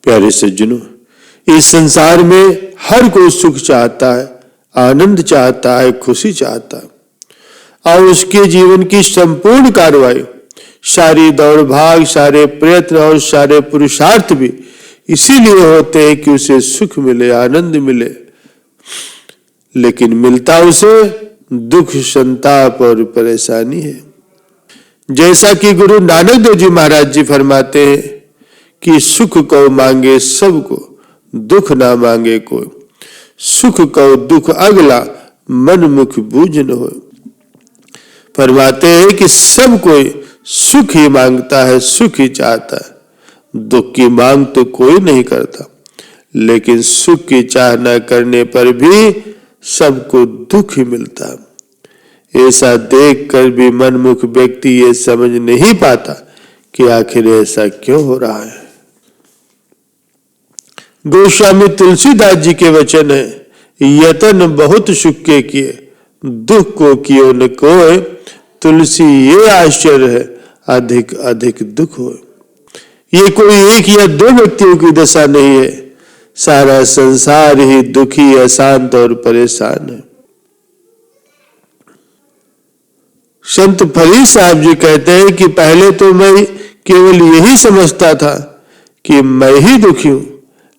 प्यारे सज्जनों, इस संसार में हर कोई सुख चाहता है, आनंद चाहता है, खुशी चाहता है, और उसके जीवन की संपूर्ण कार्रवाई, सारी दौड़ भाग, सारे प्रयत्न और सारे पुरुषार्थ भी इसीलिए होते हैं कि उसे सुख मिले, आनंद मिले। लेकिन मिलता उसे दुख, संताप और परेशानी है। जैसा कि गुरु नानक देव जी महाराज जी फरमाते हैं कि सुख को मांगे सबको, दुख ना मांगे कोई। सुख को दुख अगला, मन मुख बूझ न हो। फरमाते हैं कि सब कोई सुख ही मांगता है, सुख ही चाहता है। दुख की मांग तो कोई नहीं करता, लेकिन सुख की चाह न करने पर भी सबको दुख ही मिलता है। ऐसा देखकर भी मनमुख व्यक्ति ये समझ नहीं पाता कि आखिर ऐसा क्यों हो रहा है। गोस्वामी तुलसीदास जी के वचन है, यतन बहुत सुख के किए, दुख को कियो न कोय। तुलसी ये आश्चर्य है, अधिक अधिक दुख हो। ये कोई एक या दो व्यक्तियों की दशा नहीं है, सारा संसार ही दुखी, अशांत और परेशान है। संत फरीद साहब जी कहते हैं कि पहले तो मैं केवल यही समझता था कि मैं ही दुखी हूं,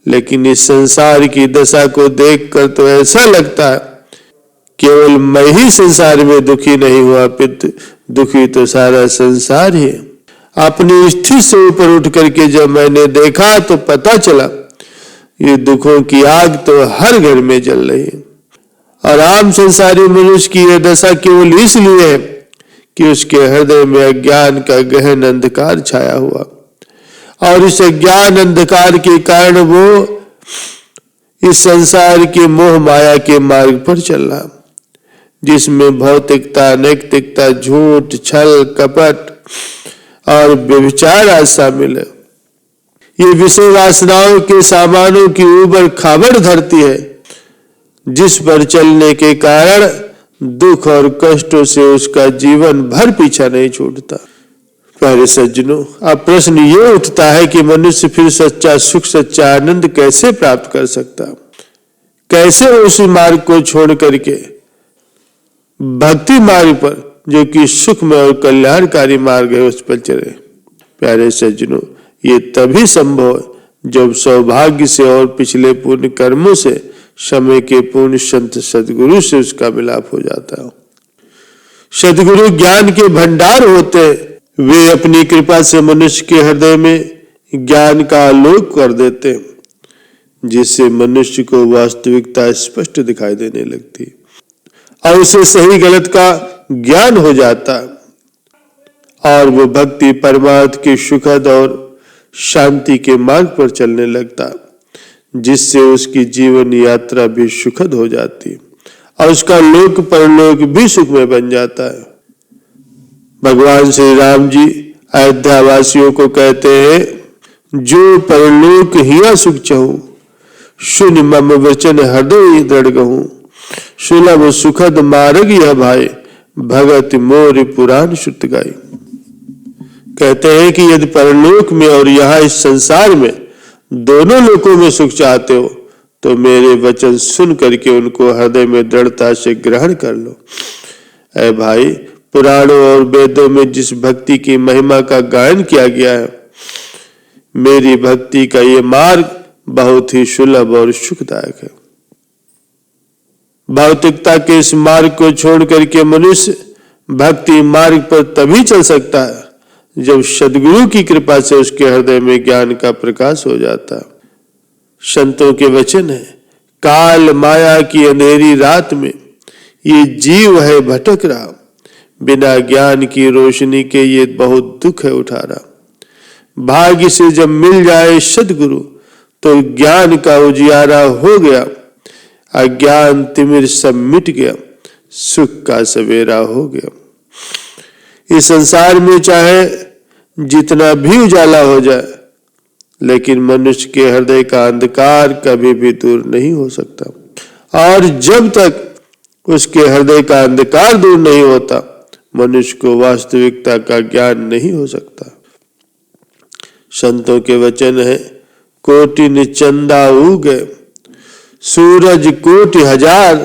लेकिन इस संसार की दशा को देखकर तो ऐसा लगता है केवल मैं ही संसार में दुखी नहीं हुआ, पितु दुखी तो सारा संसार ही है। अपनी स्थिति से ऊपर उठ करके जब मैंने देखा तो पता चला ये दुखों की आग तो हर घर में जल रही है, और आम संसारी मनुष्य की यह दशा केवल इसलिए है कि उसके हृदय में अज्ञान का गहन अंधकार छाया हुआ, और इस अज्ञान अंधकार के कारण वो इस संसार के मोह माया के मार्ग पर चल रहा, जिसमें भौतिकता, नैतिकता, झूठ, छल, कपट और व्यभिचार आज शामिल है। ये विषय वासनाओं के सामानों की ऊबड़ खाबड़ धरती है, जिस पर चलने के कारण दुख और कष्टों से उसका जीवन भर पीछा नहीं छूटता। प्यारे सज्जनों, अब प्रश्न ये उठता है कि मनुष्य फिर सच्चा सुख, सच्चा आनंद कैसे प्राप्त कर सकता, कैसे उस मार्ग को छोड़ करके भक्ति मार्ग पर, जो कि सुखमय और कल्याणकारी मार्ग है, उस पर चले। प्यारे सज्जनों, ये तभी संभव है जब सौभाग्य से और पिछले पुण्य कर्मों से, समय के पूर्ण संत सदगुरु से उसका मिलाप हो जाता है। सदगुरु ज्ञान के भंडार होते हैं। वे अपनी कृपा से मनुष्य के हृदय में ज्ञान का आलोक कर देते हैं, जिससे मनुष्य को वास्तविकता स्पष्ट दिखाई देने लगती और उसे सही गलत का ज्ञान हो जाता, और वो भक्ति परमार्थ की सुखद और शांति के मार्ग पर चलने लगता, जिससे उसकी जीवन यात्रा भी सुखद हो जाती और उसका लोक परलोक भी सुखमय बन जाता है। भगवान श्री राम जी अयोध्या वासियों को कहते हैं, जो परलोक हिया सुख चहु, सुन मम वचन हृदय दृढ़ गहूं। सुलभ सुखद मार्ग यह भाई, भगत मोर पुराण सुत गाई। कहते हैं कि यदि परलोक में और यहाँ इस संसार में दोनों लोकों में सुख चाहते हो, तो मेरे वचन सुन करके उनको हृदय में दृढ़ता से ग्रहण कर लो। ऐ भाई, पुराणों और वेदों में जिस भक्ति की महिमा का गायन किया गया है, मेरी भक्ति का ये मार्ग बहुत ही सुलभ और सुखदायक है। भौतिकता के इस मार्ग को छोड़ करके मनुष्य भक्ति मार्ग पर तभी चल सकता है जब सद्गुरु की कृपा से उसके हृदय में ज्ञान का प्रकाश हो जाता। संतों के वचन है, काल माया की अंधेरी रात में ये जीव है भटक रहा, बिना ज्ञान की रोशनी के ये बहुत दुख है उठा रहा। भाग्य से जब मिल जाए सद्गुरु तो ज्ञान का उजियारा हो गया, अज्ञान तिमिर सब मिट गया, सुख का सवेरा हो गया। इस संसार में चाहे जितना भी उजाला हो जाए, लेकिन मनुष्य के हृदय का अंधकार कभी भी दूर नहीं हो सकता, और जब तक उसके हृदय का अंधकार दूर नहीं होता, मनुष्य को वास्तविकता का ज्ञान नहीं हो सकता। संतों के वचन है, कोटिन चंदा उगे, सूरज कोटि हजार,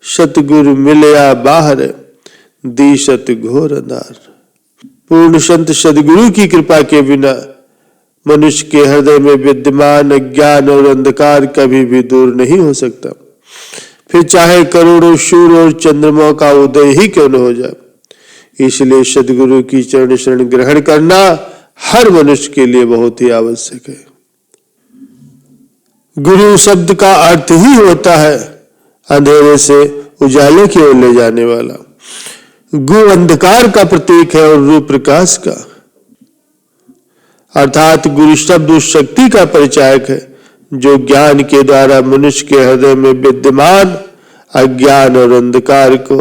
सतगुरु मिलया बाहर, दीसत घोर अंधार। पूर्ण संत सदगुरु की कृपा के बिना मनुष्य के हृदय में विद्यमान अज्ञान और अंधकार कभी भी दूर नहीं हो सकता, फिर चाहे करोड़ों सूर्य और चंद्रमा का उदय ही क्यों न हो जाए। इसलिए सदगुरु की चरण शरण ग्रहण करना हर मनुष्य के लिए बहुत ही आवश्यक है। गुरु शब्द का अर्थ ही होता है अंधेरे से उजाले की ओर ले जाने वाला। गु अंधकार का प्रतीक है और रू प्रकाश का, अर्थात गुरु शब्द उस शक्ति का परिचायक है जो ज्ञान के द्वारा मनुष्य के हृदय में विद्यमान अज्ञान और अंधकार को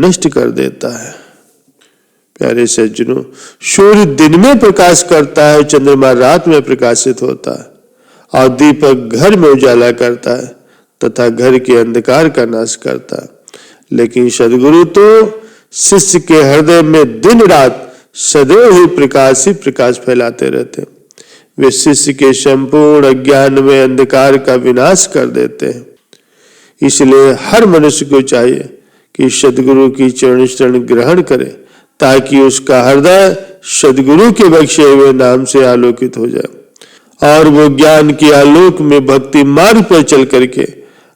नष्ट कर देता है। प्यारे सज्जनों, सूर्य दिन में प्रकाश करता है, चंद्रमा रात में प्रकाशित होता है, और दीपक घर में उजाला करता है तथा घर के अंधकार का नाश करता है। लेकिन सदगुरु तो शिष्य के हृदय में दिन रात सदैव ही प्रकाश फैलाते रहते हैं। वे शिष्य के संपूर्ण अज्ञान में अंधकार का विनाश कर देते हैं। इसलिए हर मनुष्य को चाहिए कि सदगुरु की चरण शरण ग्रहण करे, ताकि उसका हृदय सदगुरु के बख्शे हुए नाम से आलोकित हो जाए और वो ज्ञान के आलोक में भक्ति मार्ग पर चल करके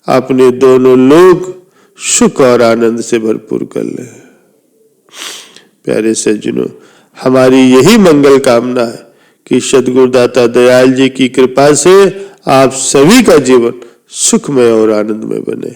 अपने दोनों लोक सुख और आनंद से भरपूर कर ले। प्यारे सज्जनों, हमारी यही मंगल कामना है कि सद्गुरुदाता दयाल जी की कृपा से आप सभी का जीवन सुखमय और आनंदमय बने।